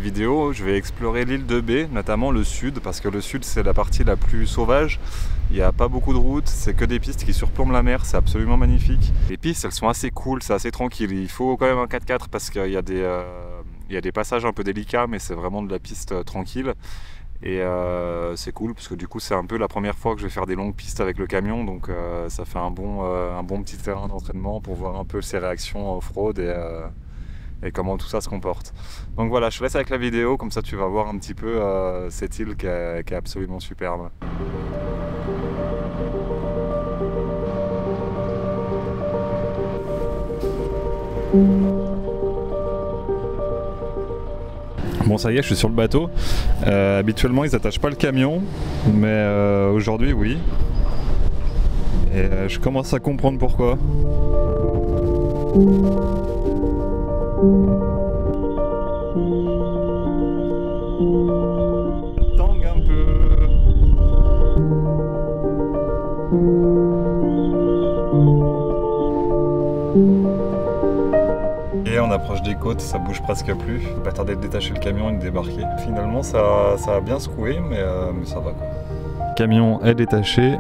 vidéo, je vais explorer l'île de Bé, notamment le sud, parce que le sud c'est la partie la plus sauvage. Il n'y a pas beaucoup de routes, c'est que des pistes qui surplombent la mer, c'est absolument magnifique. Les pistes elles sont assez cool, c'est assez tranquille. Il faut quand même un 4x4 parce qu'il y a des passages un peu délicats, mais c'est vraiment de la piste tranquille. Et c'est cool parce que du coup c'est un peu la première fois que je vais faire des longues pistes avec le camion, donc ça fait un bon petit terrain d'entraînement pour voir un peu ses réactions off-road et comment tout ça se comporte. Donc voilà, je te laisse avec la vidéo, comme ça tu vas voir un petit peu cette île qui est absolument superbe. Bon ça y est, je suis sur le bateau. Habituellement ils attachent pas le camion, mais aujourd'hui oui. Et je commence à comprendre pourquoi. Tangue un peu. Et on approche des côtes, ça bouge presque plus. Pas tarder de détacher le camion et de débarquer. Finalement ça a bien secoué, mais ça va quoi. Le camion est détaché.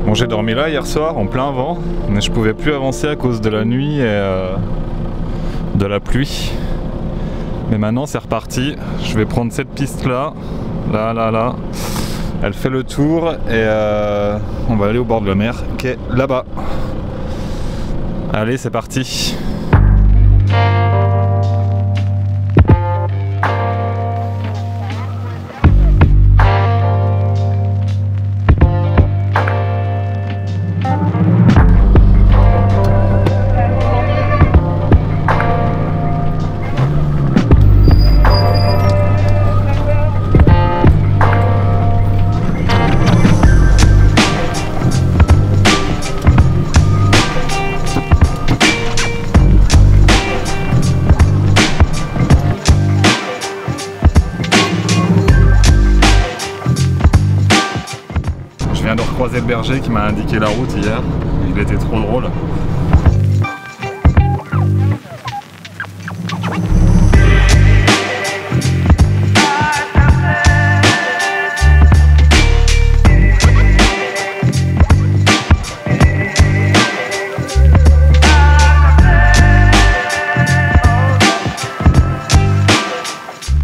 Bon, j'ai dormi là hier soir en plein vent, mais je pouvais plus avancer à cause de la nuit et de la pluie. Mais maintenant c'est reparti, je vais prendre cette piste là, là. Elle fait le tour et on va aller au bord de la mer qui est là-bas. Allez, c'est parti. Je viens de recroiser le berger qui m'a indiqué la route hier, il était trop drôle.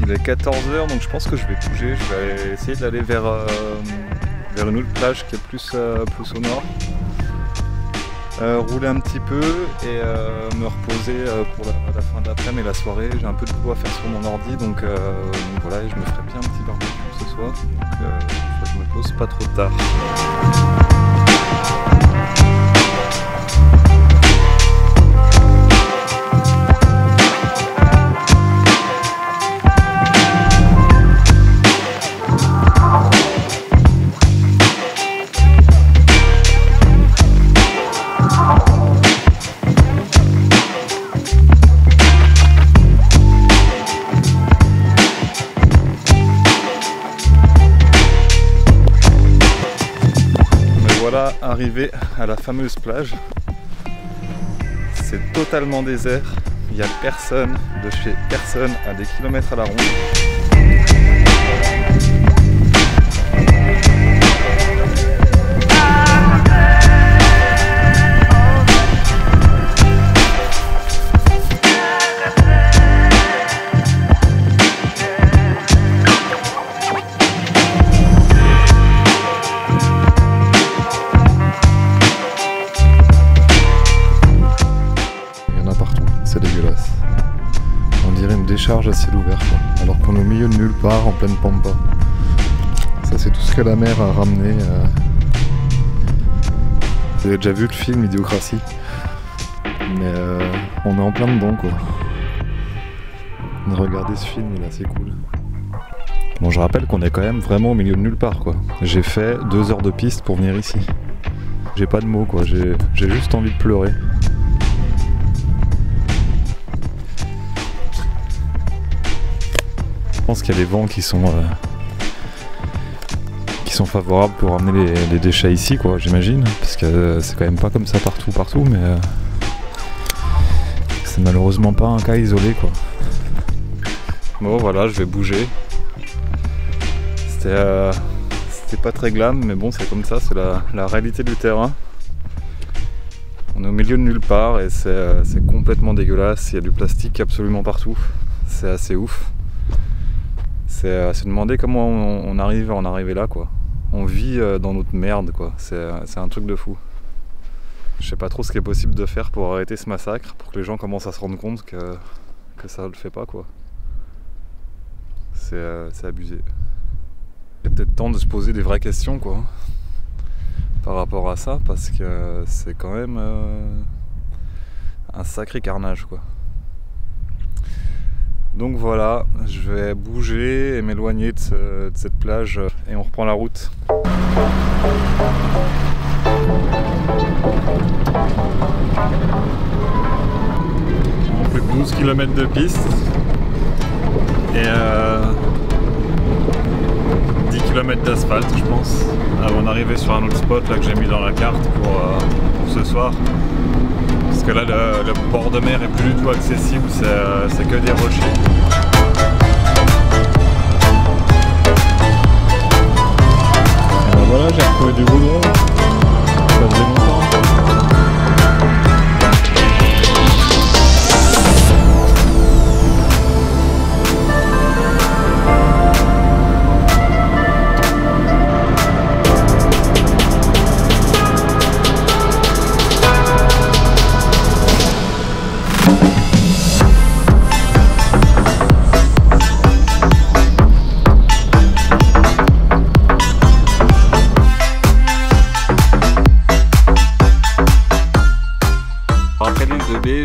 Il est 14h, donc je pense que je vais bouger, je vais essayer d'aller vers une autre plage qui est plus au nord. Rouler un petit peu et me reposer pour la fin de l'après-midi et la soirée. J'ai un peu de boulot à faire sur mon ordi, donc voilà, et je me ferai bien un petit barbecue ce soir, donc je me pose pas trop tard. Voilà, arrivé à la fameuse plage. C'est totalement désert, il n'y a personne, de chez personne à des kilomètres à la ronde. à ciel ouvert, quoi. Alors qu'on est au milieu de nulle part, en pleine pampa. Ça c'est tout ce que la mer a ramené. Vous avez déjà vu le film Idiocratie, mais on est en plein dedans, quoi. Regardez ce film, il est assez cool. Bon, je rappelle qu'on est quand même vraiment au milieu de nulle part, quoi. J'ai fait 2 heures de piste pour venir ici. J'ai pas de mots, quoi. J'ai juste envie de pleurer. Je pense qu'il y a des vents qui sont favorables pour ramener les déchets ici, quoi, j'imagine, parce que c'est quand même pas comme ça partout, mais c'est malheureusement pas un cas isolé, quoi. Bon, voilà, je vais bouger. C'était pas très glam, mais bon, c'est comme ça, c'est la réalité du terrain. On est au milieu de nulle part et c'est complètement dégueulasse. Il y a du plastique absolument partout. C'est assez ouf. C'est se demander comment on arrive à en arriver là, quoi. On vit dans notre merde, quoi. C'est un truc de fou. Je sais pas trop ce qu'il est possible de faire pour arrêter ce massacre, pour que les gens commencent à se rendre compte que ça le fait pas, quoi. C'est abusé. Il est peut-être temps de se poser des vraies questions, quoi, par rapport à ça, parce que c'est quand même un sacré carnage, quoi. Donc voilà, je vais bouger et m'éloigner de cette plage et on reprend la route. Plus de 12 km de piste et 10 km d'asphalte, je pense, avant d'arriver sur un autre spot là que j'ai mis dans la carte pour ce soir. Parce que là, le bord de mer est plus du tout accessible, c'est que des rochers. Et ben voilà, j'ai retrouvé du goudron. Ça faisait longtemps.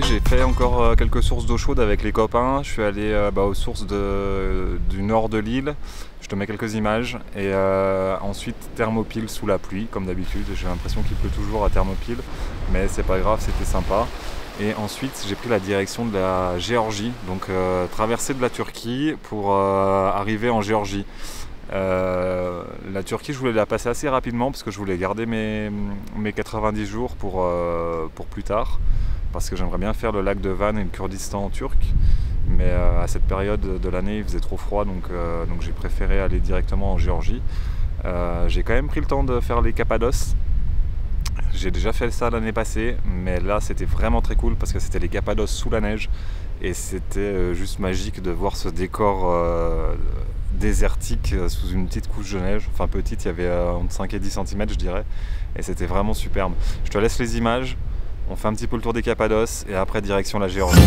J'ai fait encore quelques sources d'eau chaude avec les copains. Je suis allé aux sources du nord de l'île. Je te mets quelques images. Et ensuite Thermopyle sous la pluie, comme d'habitude. J'ai l'impression qu'il pleut toujours à Thermopyle, mais c'est pas grave, c'était sympa. Et ensuite j'ai pris la direction de la Géorgie, donc traversée de la Turquie pour arriver en Géorgie. La Turquie, je voulais la passer assez rapidement parce que je voulais garder mes 90 jours pour plus tard. Parce que j'aimerais bien faire le lac de Van et le Kurdistan turc, mais à cette période de l'année il faisait trop froid, donc j'ai préféré aller directement en Géorgie. J'ai quand même pris le temps de faire les Cappadoces. J'ai déjà fait ça l'année passée, mais là c'était vraiment très cool parce que c'était les Cappadoces sous la neige et c'était juste magique de voir ce décor désertique sous une petite couche de neige, enfin petite, il y avait entre 5 et 10 cm je dirais, et c'était vraiment superbe. Je te laisse les images. On fait un petit peu le tour des Cappadoces et après direction la Géorgie.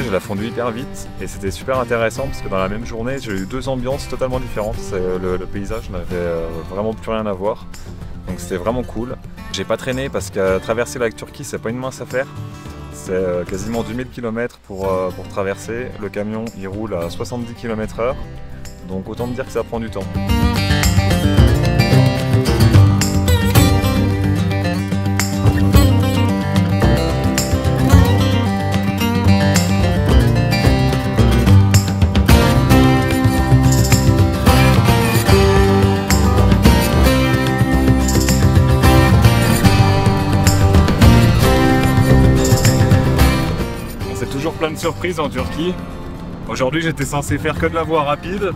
Elle a fondu hyper vite et c'était super intéressant parce que dans la même journée j'ai eu 2 ambiances totalement différentes. Le paysage n'avait vraiment plus rien à voir, donc c'était vraiment cool. J'ai pas traîné parce que traverser la Turquie c'est pas une mince affaire, c'est quasiment 10 000 km pour traverser. Le camion il roule à 70 km/h, donc autant me dire que ça prend du temps. plein de surprises en Turquie. Aujourd'hui j'étais censé faire que de la voie rapide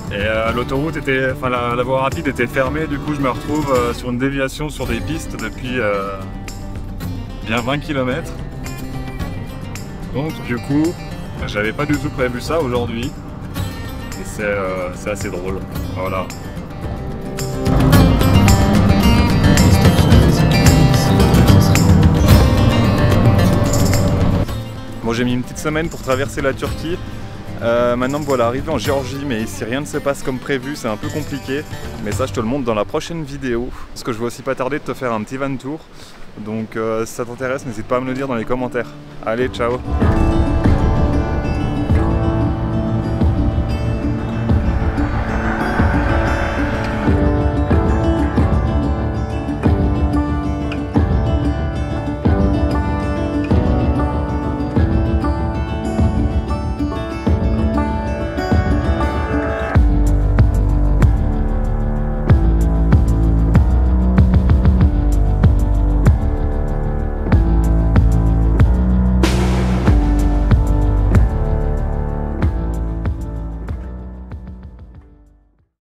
et l'autoroute était, enfin la voie rapide était fermée, du coup je me retrouve sur une déviation sur des pistes depuis bien 20 km. Donc du coup j'avais pas du tout prévu ça aujourd'hui et c'est assez drôle. Voilà. Bon, j'ai mis une petite semaine pour traverser la Turquie. Maintenant voilà, arrivé en Géorgie, mais ici rien ne se passe comme prévu, c'est un peu compliqué. Mais ça je te le montre dans la prochaine vidéo. Parce que je vais aussi pas tarder de te faire un petit van tour. Donc si ça t'intéresse, n'hésite pas à me le dire dans les commentaires. Allez, ciao!